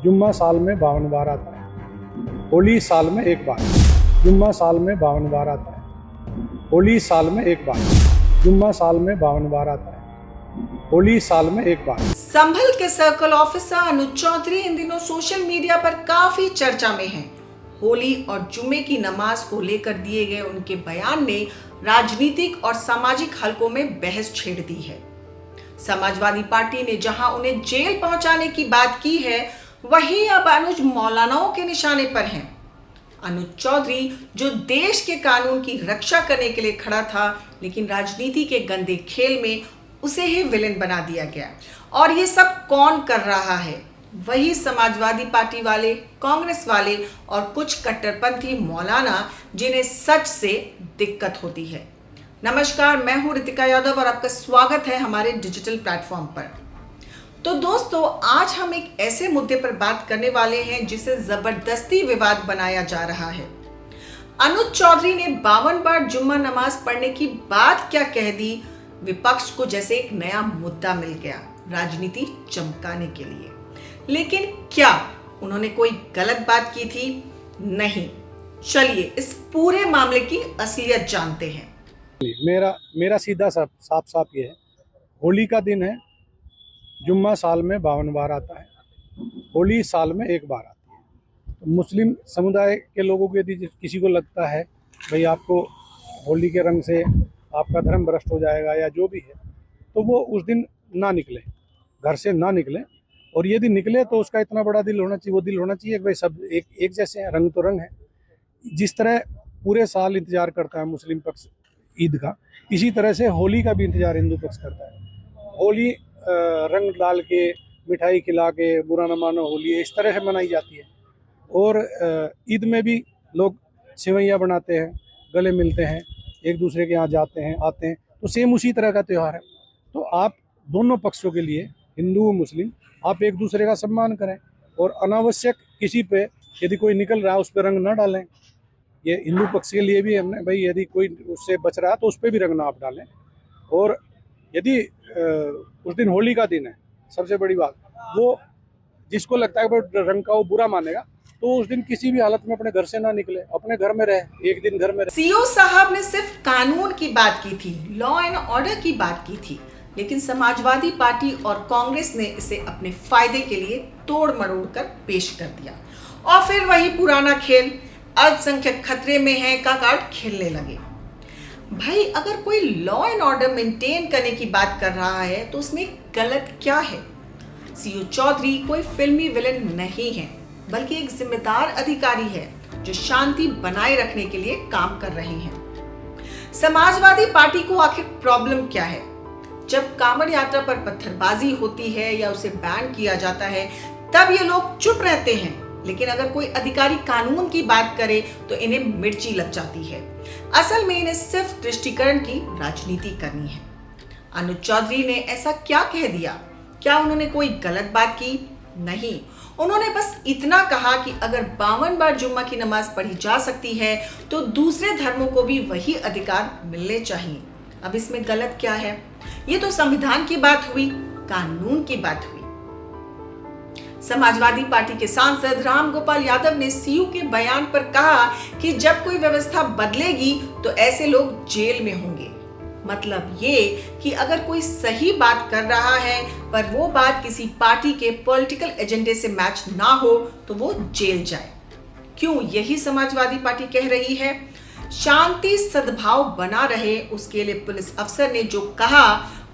जुम्मा साल में 52 बार आता है, होली साल में एक बार। जुम्मा साल में 52 बार आता है, होली साल में एक बार। जुम्मा साल में 52 बार आता है, होली साल में एक बार। संभल के सर्कल ऑफिसर अनुज चौधरी इन दिनों सोशल मीडिया पर काफी चर्चा में हैं। होली और जुम्मे की नमाज को लेकर दिए गए उनके बयान ने राजनीतिक और सामाजिक हलकों में बहस छेड़ दी है। समाजवादी पार्टी ने जहां उन्हें जेल पहुंचाने की बात की है, वहीं अब अनुज मौलानाओं के निशाने पर हैं। अनुज चौधरी जो देश के कानून की रक्षा करने के लिए खड़ा था, लेकिन राजनीति के गंदे खेल में उसे ही विलेन बना दिया गया। और ये सब कौन कर रहा है? वही समाजवादी पार्टी वाले, कांग्रेस वाले और कुछ कट्टरपंथी मौलाना, जिन्हें सच से दिक्कत होती है। नमस्कार, मैं हूं रितिका यादव और आपका स्वागत है हमारे डिजिटल प्लेटफॉर्म पर। तो दोस्तों, आज हम एक ऐसे मुद्दे पर बात करने वाले हैं जिसे जबरदस्ती विवाद बनाया जा रहा है। अनुज चौधरी ने 52 बार जुम्मा नमाज पढ़ने की बात क्या कह दी, विपक्ष को जैसे एक नया मुद्दा मिल गया राजनीति चमकाने के लिए। लेकिन क्या उन्होंने कोई गलत बात की थी? नहीं। चलिए इस पूरे मामले की असलियत जानते हैं। मेरा सीधा साफ ये है, होली का दिन है, जुम्मा साल में 52 बार आता है, होली साल में एक बार आती है। तो मुस्लिम समुदाय के लोगों को यदि किसी को लगता है भाई आपको होली के रंग से आपका धर्म भ्रष्ट हो जाएगा या जो भी है, तो वो उस दिन ना निकले, घर से ना निकले। और यदि निकले तो उसका इतना बड़ा दिल होना चाहिए, वो दिल होना चाहिए कि भाई सब एक जैसे हैं, रंग तो रंग है। जिस तरह पूरे साल इंतजार करता है मुस्लिम पक्ष ईद का, इसी तरह से होली का भी इंतजार हिंदू पक्ष करता है। होली रंग डाल के, मिठाई खिला के, बुरा न मानो होली, इस तरह से मनाई जाती है। और ईद में भी लोग सेवैयाँ बनाते हैं, गले मिलते हैं, एक दूसरे के यहाँ जाते हैं, आते हैं। तो सेम उसी तरह का त्यौहार है। तो आप दोनों पक्षों के लिए, हिंदू और मुस्लिम, आप एक दूसरे का सम्मान करें और अनावश्यक किसी पे यदि कोई निकल रहा है उस पर रंग ना डालें। ये हिंदू पक्ष के लिए भी हमने भाई, यदि कोई उससे बच रहा है तो उस पर भी रंग ना आप डालें। और यदि उस दिन होली का दिन है, सबसे बड़ी बात, वो जिसको लगता है कि रंग का वो बुरा मानेगा, तो उस दिन किसी भी हालत में अपने घर से ना निकले, अपने घर में रहे, एक दिन घर में रहे। सीओ साहब ने सिर्फ कानून की बात की थी, लॉ एंड ऑर्डर की बात की थी, लेकिन समाजवादी पार्टी और कांग्रेस ने इसे अपने फायदे के लिए तोड़ मरोड़ कर पेश कर दिया। और फिर वही पुराना खेल, अल्पसंख्यक खतरे में है का कार्ड खेलने लगे। भाई, अगर कोई लॉ एंड ऑर्डर मेंटेन करने की बात कर रहा है तो उसमें गलत क्या है? सीओ चौधरी कोई फिल्मी विलेन नहीं है, बल्कि एक जिम्मेदार अधिकारी है जो शांति बनाए रखने के लिए काम कर रहे हैं। समाजवादी पार्टी को आखिर प्रॉब्लम क्या है? जब कांवड़ यात्रा पर पत्थरबाजी होती है या उसे बैन किया जाता है, तब ये लोग चुप रहते हैं, लेकिन अगर कोई अधिकारी कानून की बात करे तो इन्हें मिर्ची लग जाती है। असल में इन्हें सिर्फ तुष्टीकरण की राजनीति करनी है। अनुज चौधरी ने ऐसा क्या कह दिया? क्या उन्होंने कोई गलत बात की? नहीं। उन्होंने बस इतना कहा कि अगर 52 बार जुम्मा की नमाज पढ़ी जा सकती है तो दूसरे धर्मों को भी वही अधिकार मिलने चाहिए। अब इसमें गलत क्या है? ये तो संविधान की बात हुई, कानून की बात हुई। समाजवादी पार्टी के सांसद रामगोपाल यादव ने सीयू के बयान पर कहा कि जब कोई व्यवस्था बदलेगी तो ऐसे लोग जेल में होंगे। मतलब ये कि अगर कोई सही बात कर रहा है पर वो बात किसी पार्टी के पॉलिटिकल एजेंडे से मैच ना हो तो वो जेल जाए। क्यों यही समाजवादी पार्टी कह रही है? शांति सद्भाव बना रहे, उसके लिए पुलिस अफसर ने जो कहा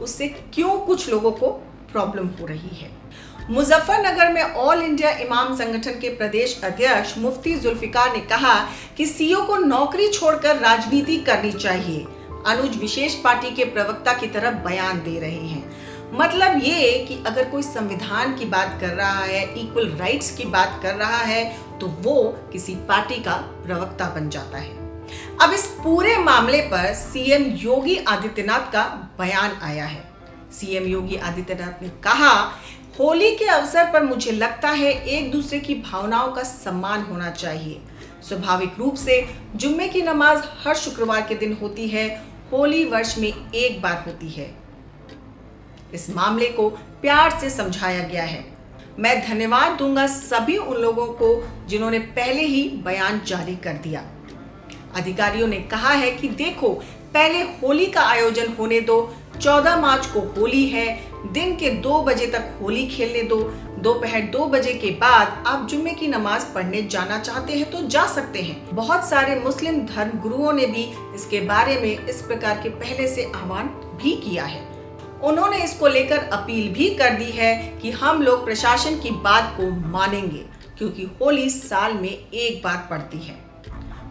उससे क्यों कुछ लोगों को प्रॉब्लम हो रही है। मुजफ्फरनगर में ऑल इंडिया इमाम संगठन के प्रदेश अध्यक्ष मुफ्ती जुल्फिकार ने कहा कि सीओ को नौकरी छोड़कर राजनीति करनी चाहिए। अनुज विशेष पार्टी के प्रवक्ता की तरफ बयान दे रहे हैं। मतलब ये कि अगर कोई संविधान की बात कर रहा है, इक्वल राइट्स की बात कर रहा है, तो वो किसी पार्टी का प्रवक्ता बन जाता है। अब इस पूरे मामले पर सीएम योगी आदित्यनाथ का बयान आया है। सीएम योगी आदित्यनाथ ने कहा, होली के अवसर पर मुझे लगता है एक दूसरे की भावनाओं का सम्मान होना चाहिए। स्वाभाविक रूप से जुम्मे की नमाज हर शुक्रवार के दिन होती है, होली वर्ष में एक बार होती है। इस मामले को प्यार से समझाया गया है। मैं धन्यवाद दूंगा सभी उन लोगों को जिन्होंने पहले ही बयान जारी कर दिया। अधिकारियों ने कहा है कि देखो, पहले होली का आयोजन होने दो, 14 मार्च को होली है, दिन के 2 बजे तक होली खेलने दो, दोपहर 2 बजे के बाद आप जुम्मे की नमाज पढ़ने जाना चाहते हैं तो जा सकते हैं। बहुत सारे मुस्लिम धर्म गुरुओं ने भी इसके बारे में इस प्रकार के पहले से आह्वान भी किया है। उन्होंने इसको लेकर अपील भी कर दी है कि हम लोग प्रशासन की बात को मानेंगे, क्योंकि होली साल में एक बार पड़ती है।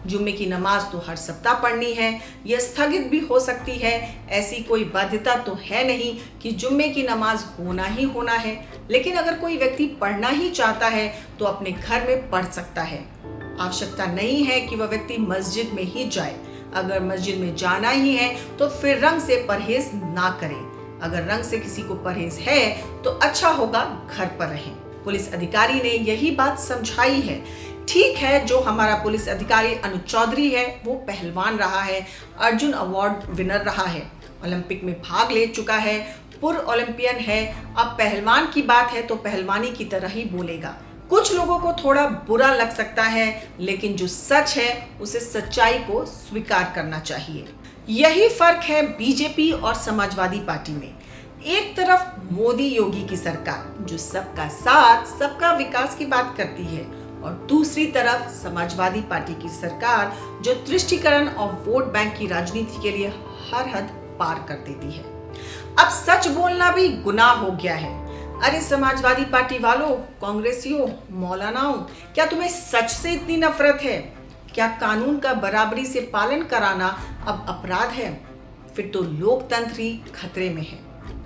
जुम्मे की नमाज तो हर सप्ताह पढ़नी है, यह स्थगित भी हो सकती है। ऐसी कोई बाध्यता तो है नहीं कि जुम्मे की नमाज होना ही होना है, लेकिन अगर कोई व्यक्ति पढ़ना ही चाहता है तो अपने घर में पढ़ सकता है। आवश्यकता नहीं है कि वह व्यक्ति मस्जिद में ही जाए। अगर मस्जिद में जाना ही है तो फिर रंग से परहेज ना करें। अगर रंग से किसी को परहेज है तो अच्छा होगा घर पर रहें। पुलिस अधिकारी ने यही बात समझाई है। ठीक है, जो हमारा पुलिस अधिकारी अनुज चौधरी है वो पहलवान रहा है, अर्जुन अवार्ड विनर रहा है, ओलंपिक में भाग ले चुका है, पूर्व ओलंपियन है। अब पहलवान की बात है तो पहलवानी की तरह ही बोलेगा। कुछ लोगों को थोड़ा बुरा लग सकता है, लेकिन जो सच है उसे सच्चाई को स्वीकार करना चाहिए। यही फर्क है बीजेपी और समाजवादी पार्टी में। एक तरफ मोदी योगी की सरकार जो सबका साथ सबका विकास की बात करती है, और दूसरी तरफ समाजवादी पार्टी की सरकार जो तुष्टीकरण और वोट बैंक की राजनीति के लिए हर हद पार कर देती है। अब सच बोलना भी गुनाह हो गया है। अरे समाजवादी पार्टी वालों, कांग्रेसियों, मौलानाओं, क्या तुम्हें सच से इतनी नफरत है? क्या कानून का बराबरी से पालन कराना अब अपराध है? फिर तो लोकतंत्र ही खतरे में है।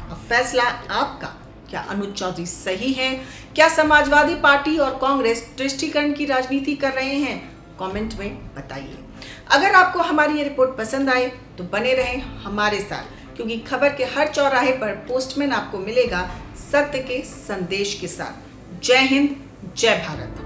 अब फैसला आपका। क्या अनुज चौधरी सही है? क्या समाजवादी पार्टी और कांग्रेस तुष्टीकरण की राजनीति कर रहे हैं? कमेंट में बताइए। अगर आपको हमारी ये रिपोर्ट पसंद आए तो बने रहें हमारे साथ, क्योंकि खबर के हर चौराहे पर पोस्टमैन आपको मिलेगा सत्य के संदेश के साथ। जय हिंद, जय भारत।